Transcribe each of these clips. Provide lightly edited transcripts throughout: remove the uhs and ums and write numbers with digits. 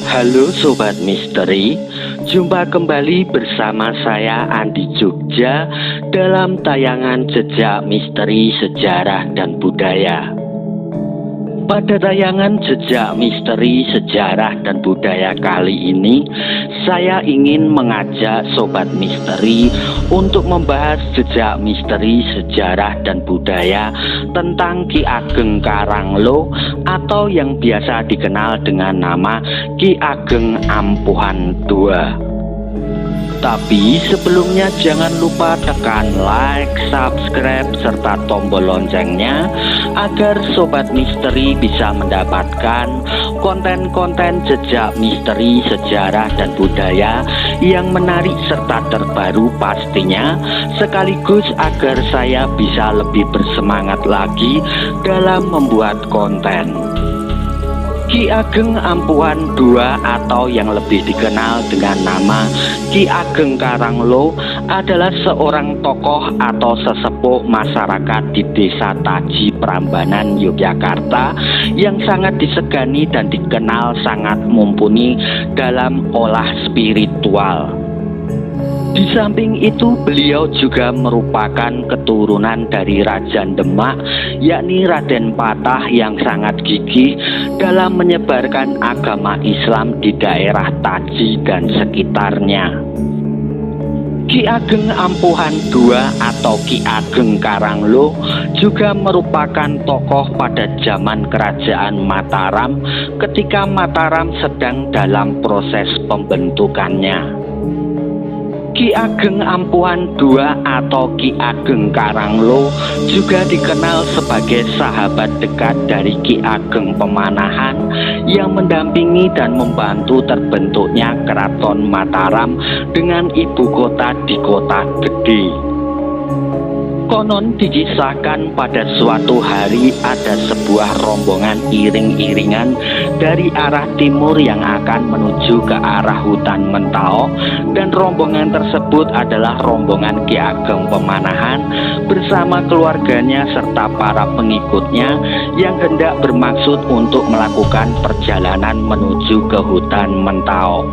Halo Sobat Misteri, jumpa kembali bersama saya Andi Jogja dalam tayangan Jejak Misteri Sejarah dan Budaya. Pada tayangan Jejak Misteri Sejarah dan Budaya kali ini, saya ingin mengajak Sobat Misteri untuk membahas jejak misteri sejarah dan budaya tentang Ki Ageng Karanglo atau yang biasa dikenal dengan nama Ki Ageng Ampuhan II. Tapi sebelumnya jangan lupa tekan like, subscribe, serta tombol loncengnya agar Sobat Misteri bisa mendapatkan konten-konten jejak misteri sejarah dan budaya yang menarik serta terbaru pastinya, sekaligus agar saya bisa lebih bersemangat lagi dalam membuat konten. Ki Ageng Ampuhan II atau yang lebih dikenal dengan nama Ki Ageng Karanglo adalah seorang tokoh atau sesepuh masyarakat di Desa Taji, Prambanan, Yogyakarta yang sangat disegani dan dikenal sangat mumpuni dalam olah spiritual. Di samping itu beliau juga merupakan keturunan dari Raja Demak, yakni Raden Patah yang sangat gigih dalam menyebarkan agama Islam di daerah Taji dan sekitarnya. Ki Ageng Ampuhan II atau Ki Ageng Karanglo juga merupakan tokoh pada zaman Kerajaan Mataram ketika Mataram sedang dalam proses pembentukannya. Ki Ageng Ampuhan II atau Ki Ageng Karanglo juga dikenal sebagai sahabat dekat dari Ki Ageng Pemanahan yang mendampingi dan membantu terbentuknya Keraton Mataram dengan ibu kota di Kota Gede. Konon dikisahkan pada suatu hari ada sebuah rombongan iring-iringan dari arah timur yang akan menuju ke arah hutan Mentao, dan rombongan tersebut adalah rombongan Ki Ageng Pemanahan bersama keluarganya serta para pengikutnya yang hendak bermaksud untuk melakukan perjalanan menuju ke hutan Mentao.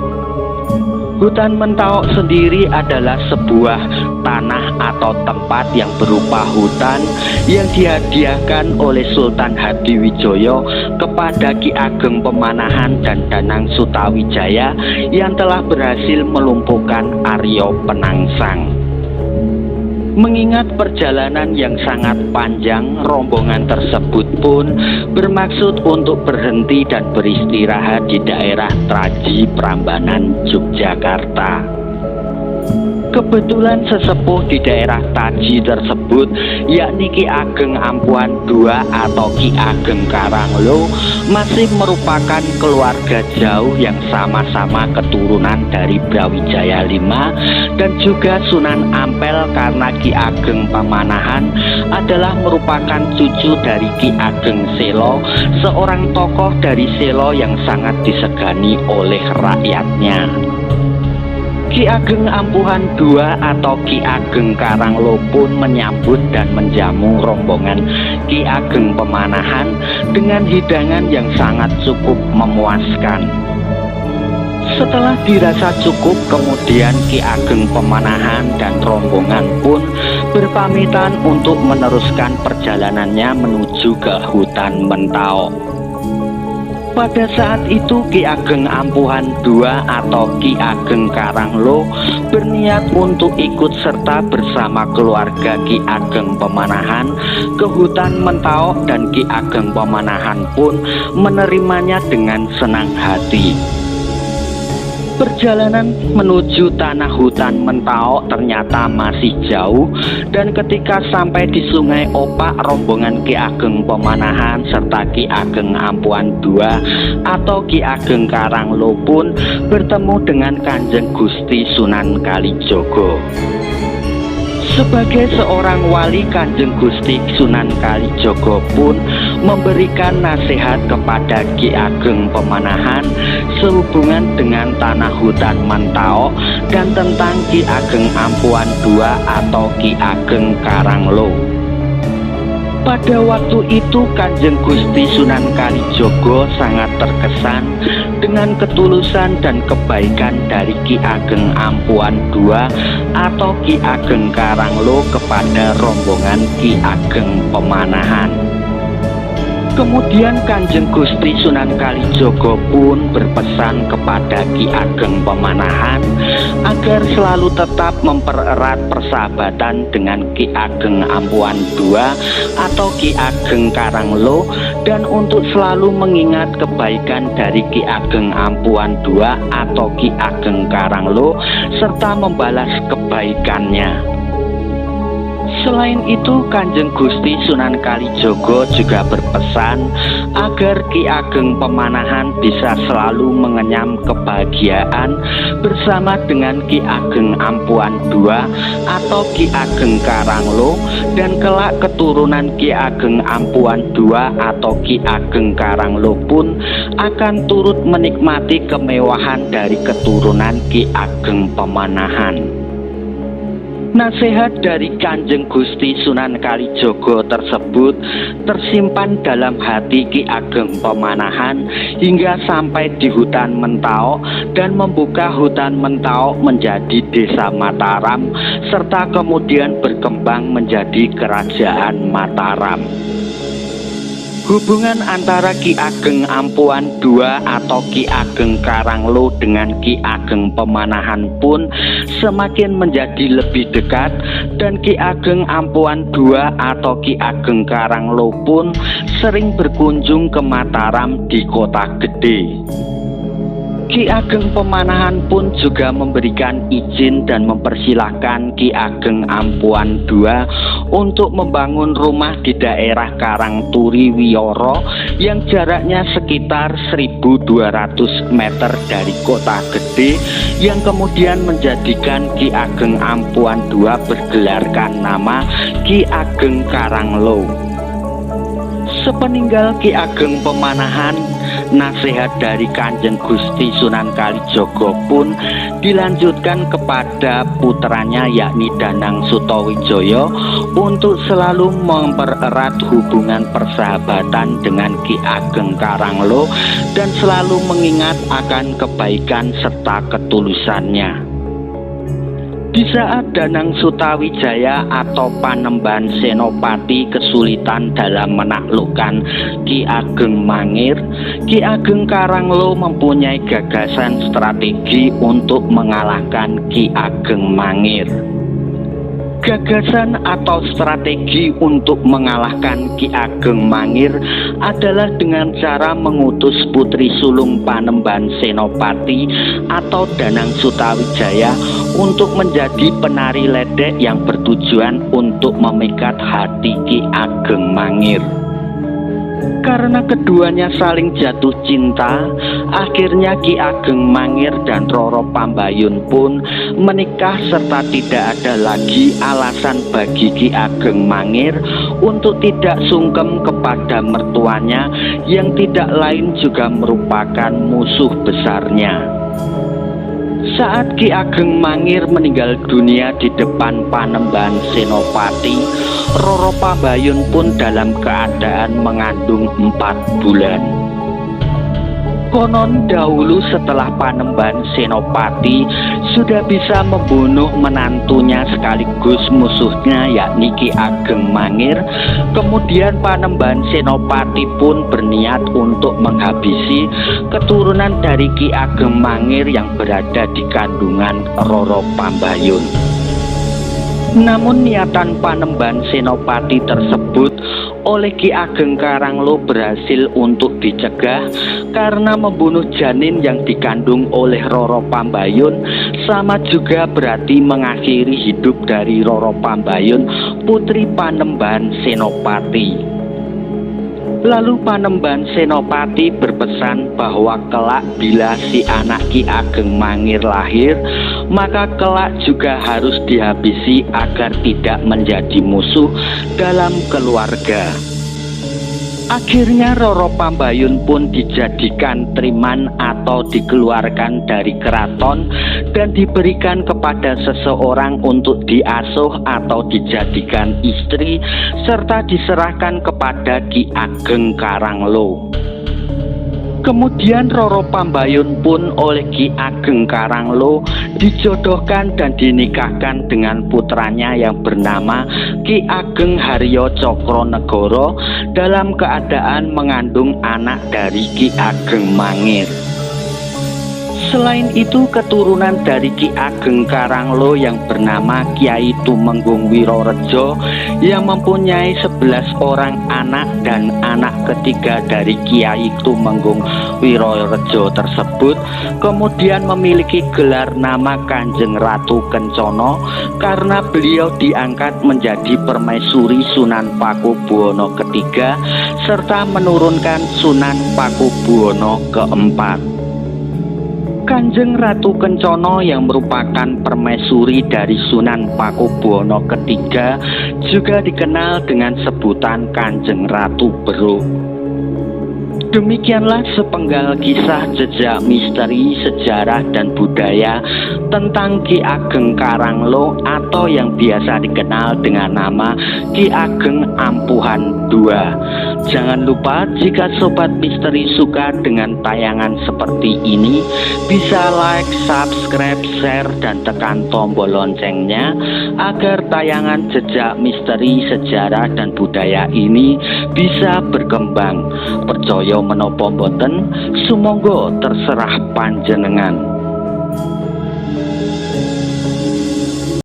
Hutan Mentao sendiri adalah sebuah tanah atau tempat yang berupa hutan yang dihadiahkan oleh Sultan Hadiwijoyo kepada Ki Ageng Pemanahan dan Danang Sutawijaya yang telah berhasil melumpuhkan Arya Penangsang. Mengingat perjalanan yang sangat panjang, rombongan tersebut pun bermaksud untuk berhenti dan beristirahat di daerah Taji, Prambanan, Yogyakarta. Kebetulan sesepuh di daerah Taji tersebut, yakni Ki Ageng Ampuhan II atau Ki Ageng Karanglo, masih merupakan keluarga jauh yang sama-sama keturunan dari Brawijaya V dan juga Sunan Ampel, karena Ki Ageng Pemanahan adalah merupakan cucu dari Ki Ageng Selo, seorang tokoh dari Selo yang sangat disegani oleh rakyatnya. Ki Ageng Ampuhan II atau Ki Ageng Karanglo pun menyambut dan menjamu rombongan Ki Ageng Pemanahan dengan hidangan yang sangat cukup memuaskan. Setelah dirasa cukup, kemudian Ki Ageng Pemanahan dan rombongan pun berpamitan untuk meneruskan perjalanannya menuju ke hutan Mentao. Pada saat itu Ki Ageng Ampuhan II atau Ki Ageng Karanglo berniat untuk ikut serta bersama keluarga Ki Ageng Pemanahan ke hutan Mentao, dan Ki Ageng Pemanahan pun menerimanya dengan senang hati. Perjalanan menuju tanah hutan Mentao ternyata masih jauh, dan ketika sampai di Sungai Opak, rombongan Ki Ageng Pemanahan serta Ki Ageng Ampuhan II atau Ki Ageng Karanglo pun bertemu dengan Kanjeng Gusti Sunan Kalijogo. Sebagai seorang wali, Kanjeng Gusti Sunan Kalijaga pun memberikan nasihat kepada Ki Ageng Pemanahan sehubungan dengan tanah hutan Mentao dan tentang Ki Ageng Ampuan II atau Ki Ageng Karanglo. Pada waktu itu Kanjeng Gusti Sunan Kalijaga sangat terkesan dengan ketulusan dan kebaikan dari Ki Ageng Ampuan II atau Ki Ageng Karanglo kepada rombongan Ki Ageng Pemanahan. Kemudian Kanjeng Gusti Sunan Kalijaga pun berpesan kepada Ki Ageng Pemanahan agar selalu tetap mempererat persahabatan dengan Ki Ageng Ampuan II atau Ki Ageng Karanglo, dan untuk selalu mengingat kebaikan dari Ki Ageng Ampuan II atau Ki Ageng Karanglo serta membalas kebaikannya. Selain itu, Kanjeng Gusti Sunan Kalijaga juga berpesan agar Ki Ageng Pemanahan bisa selalu mengenyam kebahagiaan bersama dengan Ki Ageng Ampuan II atau Ki Ageng Karanglo, dan kelak keturunan Ki Ageng Ampuan II atau Ki Ageng Karanglo pun akan turut menikmati kemewahan dari keturunan Ki Ageng Pemanahan. Nasihat dari Kanjeng Gusti Sunan Kalijaga tersebut tersimpan dalam hati Ki Ageng Pemanahan hingga sampai di hutan Mentao dan membuka hutan Mentao menjadi desa Mataram serta kemudian berkembang menjadi kerajaan Mataram. Hubungan antara Ki Ageng Ampuan II atau Ki Ageng Karanglo dengan Ki Ageng Pemanahan pun semakin menjadi lebih dekat, dan Ki Ageng Ampuan II atau Ki Ageng Karanglo pun sering berkunjung ke Mataram di Kota Gede. Ki Ageng Pemanahan pun juga memberikan izin dan mempersilahkan Ki Ageng Ampuan II untuk membangun rumah di daerah Karangturi Wiyoro yang jaraknya sekitar 1.200 meter dari Kota Gede, yang kemudian menjadikan Ki Ageng Ampuan II bergelarkan nama Ki Ageng Karanglo. Sepeninggal Ki Ageng Pemanahan, nasihat dari Kanjeng Gusti Sunan Kalijaga pun dilanjutkan kepada putranya yakni Danang Sutawijaya untuk selalu mempererat hubungan persahabatan dengan Ki Ageng Karanglo dan selalu mengingat akan kebaikan serta ketulusannya. Di saat Danang Sutawijaya atau Panembahan Senopati kesulitan dalam menaklukkan Ki Ageng Mangir, Ki Ageng Karanglo mempunyai gagasan strategi untuk mengalahkan Ki Ageng Mangir. Gagasan atau strategi untuk mengalahkan Ki Ageng Mangir adalah dengan cara mengutus putri sulung Panembahan Senopati atau Danang Sutawijaya untuk menjadi penari ledek yang bertujuan untuk memikat hati Ki Ageng Mangir. Karena keduanya saling jatuh cinta, akhirnya Ki Ageng Mangir dan Roro Pambayun pun menikah serta tidak ada lagi alasan bagi Ki Ageng Mangir untuk tidak sungkem kepada mertuanya yang tidak lain juga merupakan musuh besarnya. Saat Ki Ageng Mangir meninggal dunia di depan Panembahan Senopati, Roro Pambayun pun dalam keadaan mengandung 4 bulan. Konon dahulu setelah Panembahan Senopati sudah bisa membunuh menantunya sekaligus musuhnya yakni Ki Ageng Mangir, kemudian Panembahan Senopati pun berniat untuk menghabisi keturunan dari Ki Ageng Mangir yang berada di kandungan Roro Pambayun. Namun niatan Panembahan Senopati tersebut oleh Ki Ageng Karanglo berhasil untuk dicegah, karena membunuh janin yang dikandung oleh Roro Pambayun sama juga berarti mengakhiri hidup dari Roro Pambayun, putri Panembahan Senopati. Lalu Panembahan Senopati berpesan bahwa kelak bila si anak Ki Ageng Mangir lahir, maka kelak juga harus dihabisi agar tidak menjadi musuh dalam keluarga. Akhirnya Roro Pambayun pun dijadikan triman atau dikeluarkan dari keraton dan diberikan kepada seseorang untuk diasuh atau dijadikan istri serta diserahkan kepada Ki Ageng Karanglo. Kemudian Roro Pambayun pun oleh Ki Ageng Karanglo dijodohkan dan dinikahkan dengan putranya yang bernama Ki Ageng Haryo Cokronegoro dalam keadaan mengandung anak dari Ki Ageng Mangir. Selain itu, keturunan dari Ki Ageng Karanglo yang bernama Kyai Tumenggung Wirorejo yang mempunyai 11 orang anak dan anak ketiga dari Kyai Tumenggung Wirorejo tersebut kemudian memiliki gelar nama Kanjeng Ratu Kencono karena beliau diangkat menjadi permaisuri Sunan Pakubuwono ketiga serta menurunkan Sunan Pakubuwono keempat. Kanjeng Ratu Kencono yang merupakan permaisuri dari Sunan Pakubuwono ketiga juga dikenal dengan sebutan Kanjeng Ratu Beruk. Demikianlah sepenggal kisah jejak misteri sejarah dan budaya tentang Ki Ageng Karanglo atau yang biasa dikenal dengan nama Ki Ageng Ampuhan II. Jangan lupa jika Sobat Misteri suka dengan tayangan seperti ini, bisa like, subscribe, share, dan tekan tombol loncengnya agar tayangan jejak misteri sejarah dan budaya ini bisa berkembang. Percaya menapa mboten, sumangga terserah panjenengan.